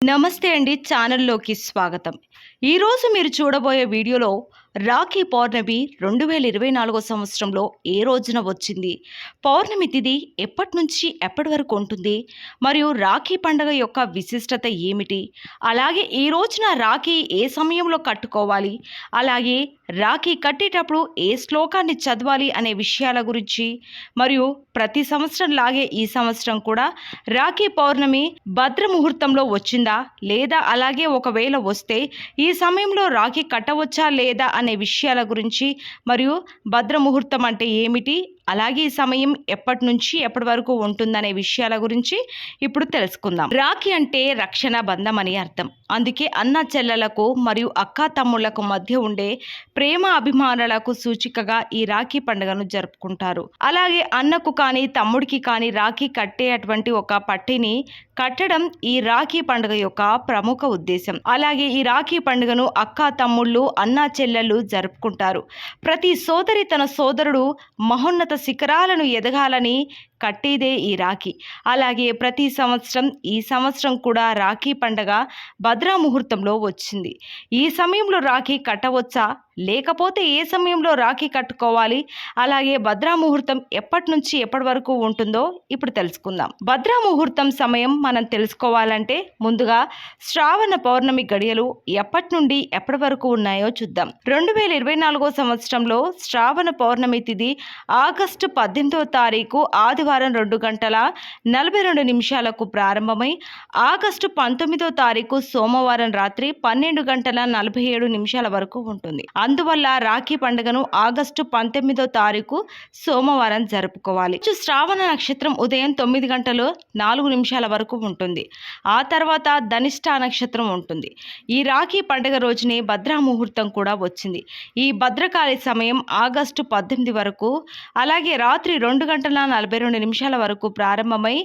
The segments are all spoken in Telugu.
నమస్తే అండి. ఛానల్లోకి స్వాగతం. ఈరోజు మీరు చూడబోయే వీడియోలో రాఖీ పౌర్ణమి 2024 సంవత్సరంలో ఏ రోజున వచ్చింది, పౌర్ణమి తిథి ఎప్పటి నుంచి ఎప్పటి వరకు ఉంటుంది, మరియు రాఖీ పండుగ యొక్క విశిష్టత ఏమిటి, అలాగే ఈ రోజున రాఖీ ఏ సమయంలో కట్టుకోవాలి, అలాగే రాఖీ కట్టేటప్పుడు ఏ శ్లోకాన్ని చదవాలి అనే విషయాల గురించి, మరియు ప్రతి సంవత్సరం లాగే ఈ సంవత్సరం కూడా రాఖీ పౌర్ణమి భద్ర ముహూర్తంలో వచ్చిందా లేదా, అలాగే ఒకవేళ వస్తే ఈ సమయంలో రాఖీ కట్టవచ్చా లేదా అనే విషయాల గురించి, మరియు భద్ర ముహూర్తం అంటే ఏమిటి, అలాగే ఈ సమయం ఎప్పటి నుంచి ఎప్పటి వరకు ఉంటుందనే విషయాల గురించి ఇప్పుడు తెలుసుకుందాం. రాఖీ అంటే రక్షణ బంధం అని అర్థం. అందుకే అన్న చెల్లెలకు మరియు అక్క తమ్ముళ్లకు మధ్య ఉండే ప్రేమ అభిమానాలకు సూచికగా ఈ రాఖీ పండుగను జరుపుకుంటారు. అలాగే అన్నకు కానీ తమ్ముడికి కానీ రాఖీ కట్టే అటువంటి ఒక పట్టిని కట్టడం ఈ రాఖీ పండుగ యొక్క ప్రముఖ ఉద్దేశం. అలాగే ఈ రాఖీ పండుగను అక్క తమ్ముళ్ళు అన్నా చెల్లెళ్ళు జరుపుకుంటారు. ప్రతి సోదరి తన సోదరుడు మహోన్నత శిఖరాలను ఎదగాలని కట్టేదే ఈ రాఖీ. అలాగే ప్రతి సంవత్సరం ఈ సంవత్సరం కూడా రాఖీ పండగ భద్రా ముహూర్తంలో వచ్చింది. ఈ సమయంలో రాఖీ కట్టవచ్చా, లేకపోతే ఏ సమయంలో రాఖీ కట్టుకోవాలి, అలాగే భద్రా ముహూర్తం ఎప్పటి నుంచి ఎప్పటి వరకు ఉంటుందో ఇప్పుడు తెలుసుకుందాం. భద్రా ముహూర్తం సమయం మనం తెలుసుకోవాలంటే ముందుగా శ్రావణ పౌర్ణమి గడియలు ఎప్పటి నుండి ఎప్పటి వరకు ఉన్నాయో చూద్దాం. 2024 సంవత్సరంలో శ్రావణ పౌర్ణమి తిథి ఆగస్టు 18వ తారీఖు ఆదివారం 2:42 ప్రారంభమై ఆగస్టు 19వ తారీఖు సోమవారం రాత్రి 12:47 వరకు ఉంటుంది. అందువల్ల రాఖీ పండుగను ఆగస్టు 19వ తారీఖు సోమవారం జరుపుకోవాలి. శ్రావణ నక్షత్రం ఉదయం 9:04 వరకు ఉంటుంది. ఆ తర్వాత ధనిష్ట నక్షత్రం ఉంటుంది. ఈ రాఖీ పండుగ రోజునే భద్రా ముహూర్తం కూడా వచ్చింది. ఈ భద్రకాళి సమయం ఆగస్టు 18 వరకు, అలాగే రాత్రి 2:42 వరకు ప్రారంభమై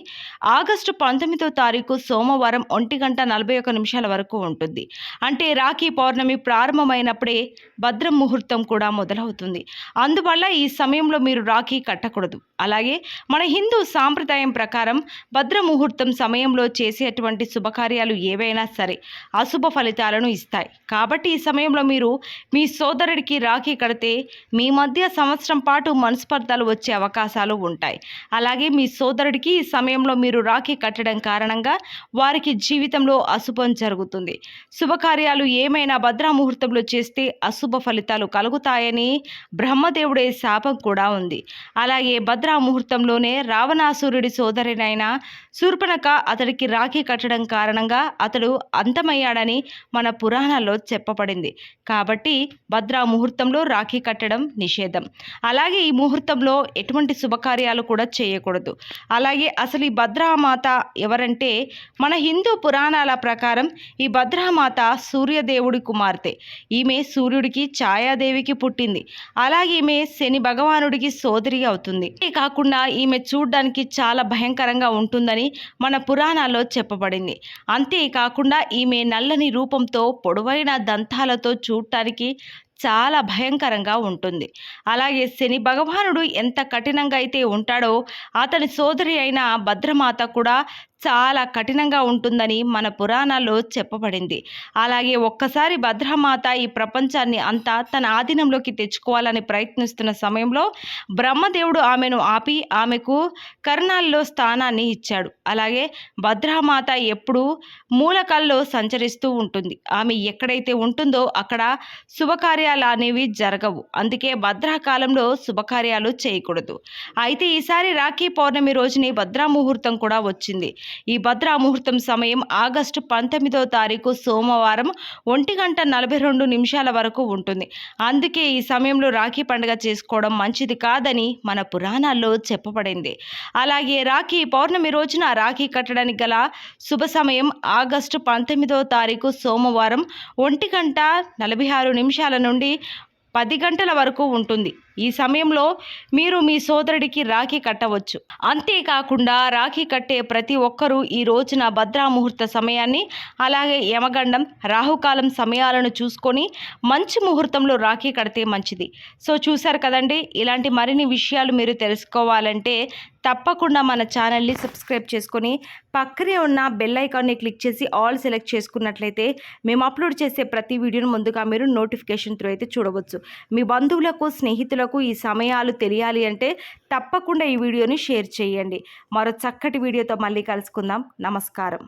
ఆగస్టు 19వ తారీఖు సోమవారం 1:41 వరకు ఉంటుంది. అంటే రాఖీ పౌర్ణమి ప్రారంభమైనప్పుడే భద్ర ముహూర్తం కూడా మొదలవుతుంది. అందువల్ల ఈ సమయంలో మీరు రాఖీ కట్టకూడదు. అలాగే మన హిందూ సాంప్రదాయం ప్రకారం భద్ర ముహూర్తం సమయంలో చేసేటువంటి శుభకార్యాలు ఏవైనా సరే అశుభ ఫలితాలను ఇస్తాయి. కాబట్టి ఈ సమయంలో మీరు మీ సోదరుడికి రాఖీ కడితే మీ మధ్య సంవత్సరం పాటు మనస్పర్ధలు వచ్చే అవకాశాలు ఉంటాయి. అలాగే మీ సోదరుడికి ఈ సమయంలో మీరు రాఖీ కట్టడం కారణంగా వారికి జీవితంలో అశుభం జరుగుతుంది. శుభకార్యాలు ఏమైనా భద్రా ముహూర్తంలో చేస్తే అశుభ ఫలితాలు కలుగుతాయని బ్రహ్మదేవుడే శాపం కూడా ఉంది. అలాగే భద్రా ముహూర్తంలోనే రావణాసురుడి సోదరినైన శూర్పణఖ అతడికి రాఖీ కట్టడం కారణంగా అతడు అంతమయ్యాడని మన పురాణాల్లో చెప్పబడింది. కాబట్టి భద్రా ముహూర్తంలో రాఖీ కట్టడం నిషేధం. అలాగే ఈ ముహూర్తంలో ఎటువంటి శుభకార్యాలు కూడా చేయకూడదు. అలాగే అసలు ఈ భద్రామాత ఎవరంటే, మన హిందూ పురాణాల ప్రకారం ఈ భద్రామాత సూర్యదేవుడి కుమార్తె. ఈమె సూర్యుడికి ఛాయాదేవికి పుట్టింది. అలాగే ఈమె శని భగవానుడికి సోదరి అవుతుంది. కాకుండా ఈమె చూడ్డానికి చాలా భయంకరంగా ఉంటుందని మన పురాణాల్లో చెప్పబడింది. అంతేకాకుండా ఈమె నల్లని రూపంతో పొడవైన దంతాలతో చూడటానికి చాలా భయంకరంగా ఉంటుంది. అలాగే శని భగవానుడు ఎంత కఠినంగా అయితే ఉంటాడో అతని సోదరి అయిన భద్రమాత కూడా చాలా కఠినంగా ఉంటుందని మన పురాణాల్లో చెప్పబడింది. అలాగే ఒక్కసారి భద్రమాత ఈ ప్రపంచాన్ని అంతా తన ఆధీనంలోకి తెచ్చుకోవాలని ప్రయత్నిస్తున్న సమయంలో బ్రహ్మదేవుడు ఆమెను ఆపి ఆమెకు కర్ణాల్లో స్థానాన్ని ఇచ్చాడు. అలాగే భద్రమాత ఎప్పుడూ మూలకాల్లో సంచరిస్తూ ఉంటుంది. ఆమె ఎక్కడైతే ఉంటుందో అక్కడ శుభకార్యాలు అనేవి జరగవు. అందుకే భద్రాకాలంలో శుభకార్యాలు చేయకూడదు. అయితే ఈసారి రాఖీ పౌర్ణమి రోజుని భద్రా ముహూర్తం కూడా వచ్చింది. ఈ భద్రా ముహూర్తం సమయం ఆగస్టు 19వ తారీఖు సోమవారం 1:42 వరకు ఉంటుంది. అందుకే ఈ సమయంలో రాఖీ పండుగ చేసుకోవడం మంచిది కాదని మన పురాణాల్లో చెప్పబడింది. అలాగే రాఖీ పౌర్ణమి రోజున రాఖీ కట్టడానికి గల శుభ సమయం ఆగస్టు 19వ తారీఖు సోమవారం 1:46 నుండి 10 గంటల వరకు ఉంటుంది. ఈ సమయంలో మీరు మీ సోదరుడికి రాఖీ కట్టవచ్చు. అంతేకాకుండా రాఖీ కట్టే ప్రతి ఒక్కరూ ఈ రోజున భద్రా ముహూర్త సమయాన్ని, అలాగే యమగండం, రాహుకాలం సమయాలను చూసుకొని మంచి ముహూర్తంలో రాఖీ కడితే మంచిది. సో చూశారు కదండి, ఇలాంటి మరిన్ని విషయాలు మీరు తెలుసుకోవాలంటే తప్పకుండా మన ఛానల్ని సబ్స్క్రైబ్ చేసుకొని పక్కనే ఉన్న బెల్ ఐకాన్ని క్లిక్ చేసి ఆల్ సెలెక్ట్ చేసుకున్నట్లయితే మేము అప్లోడ్ చేసే ప్రతి వీడియోను ముందుగా మీరు నోటిఫికేషన్ త్రూ అయితే చూడవచ్చు. మీ బంధువులకు, స్నేహితులకు ఈ సమయాలు తెలియాలి అంటే తప్పకుండా ఈ వీడియోని షేర్ చేయండి. మరో చక్కటి వీడియోతో మళ్ళీ కలుసుకుందాం. నమస్కారం.